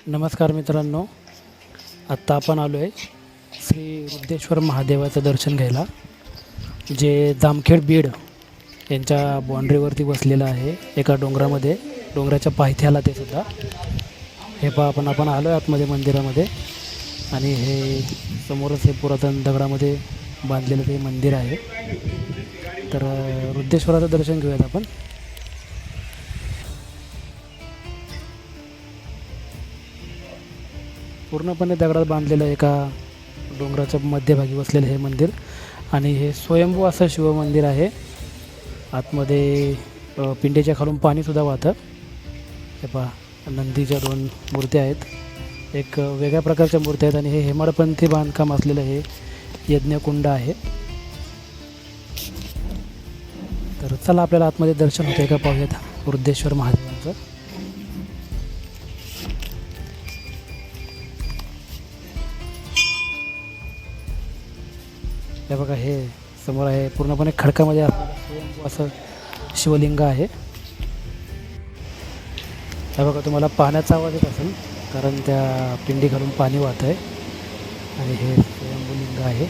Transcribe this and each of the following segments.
नमस्कार मित्रांनो, आत्ता आपण आलो आहे श्री रुद्रेश्वर महादेवाचं दर्शन घ्यायला, जे जामखेड बीड यांच्या बाँड्रीवरती बसलेलं आहे. एका डोंगरामध्ये, डोंगराच्या पायथ्याला ते सुद्धा. हे पहा, आपण आलो आहे आतमध्ये मंदिरामध्ये आणि हे समोरच हे पुरातन दगडामध्ये बांधलेलं ते मंदिर आहे. तर रुद्रेश्वराचं दर्शन घेऊयात आपण. पूर्णपणे दगडात बांधलेलं एका डोंगराच्या मध्यभागी बसलेलं हे मंदिर आणि हे स्वयंभू असं शिवमंदिर आहे. आतमध्ये पिंडीच्या खालून पाणीसुद्धा वाहतं. हे पहा, नंदीच्या 2 मूर्त्या आहेत. एक वेगळ्या प्रकारच्या मूर्त्या आहेत आणि हे हेमाडपंथी बांधकाम असलेलं हे यज्ञकुंड आहे. तर चला, आपल्याला आतमध्ये दर्शन होतं का पाहूयात रुद्रेश्वर महादेवांचं. हे बघा, हे समोर आहे पूर्णपणे खडकामध्ये असं शिवलिंग आहे. हे बघा, तुम्हाला पाण्याचा आवाज येत असेल कारण त्या पिंडी घालून पाणी वाहत आहे आणि हे स्वयंभूलिंग आहे,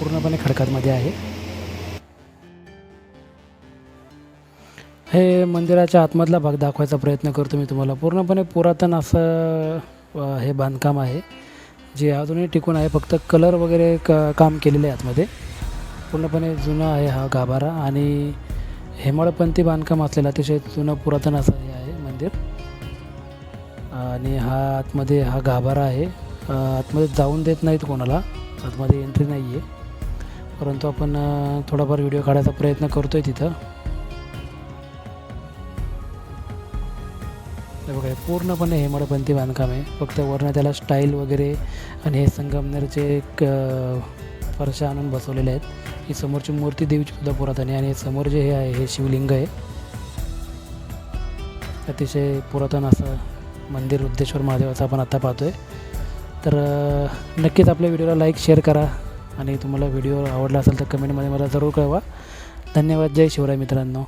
पूर्णपणे खडकामध्ये आहे. हे मंदिराच्या आतमधला भाग दाखवायचा प्रयत्न करतो मी तुम्हाला. पूर्णपणे पुरातन असं हे बांधकाम आहे, जे अजूनही टिकून आहे. फक्त कलर वगैरे काम केलेलं आहे आतमध्ये. पूर्णपणे जुनं आहे हा गाभारा आणि हेमाडपंथी बांधकाम असलेलं अतिशय जुनं पुरातन असं हे आहे मंदिर. आणि हा आतमध्ये हा गाभारा आहे. आतमध्ये जाऊन देत नाहीत कोणाला, आतमध्ये एंट्री नाही आहे, परंतु आपण थोडाफार व्हिडिओ काढायचा प्रयत्न करतो आहे तिथं. हे बघा, पूर्णपणे हेमाडपंथी बांधकाम आहे. फक्त वरनं त्याला स्टाईल वगैरे आणि हे संगमनेरचे एक फरशा आणून बसवलेले आहेत. ही समोरची मूर्ती देवीची सुद्धा पुरातन आहे आणि समोर जे हे आहे हे शिवलिंग आहे. अतिशय पुरातन असं मंदिर रुद्रेश्वर महादेवाचं आपण आता पाहतो आहे. तर नक्कीच आपल्या व्हिडिओला लाईक शेअर करा आणि तुम्हाला व्हिडिओ आवडला असेल तर कमेंटमध्ये मला जरूर कळवा. धन्यवाद. जय शिवराय मित्रांनो.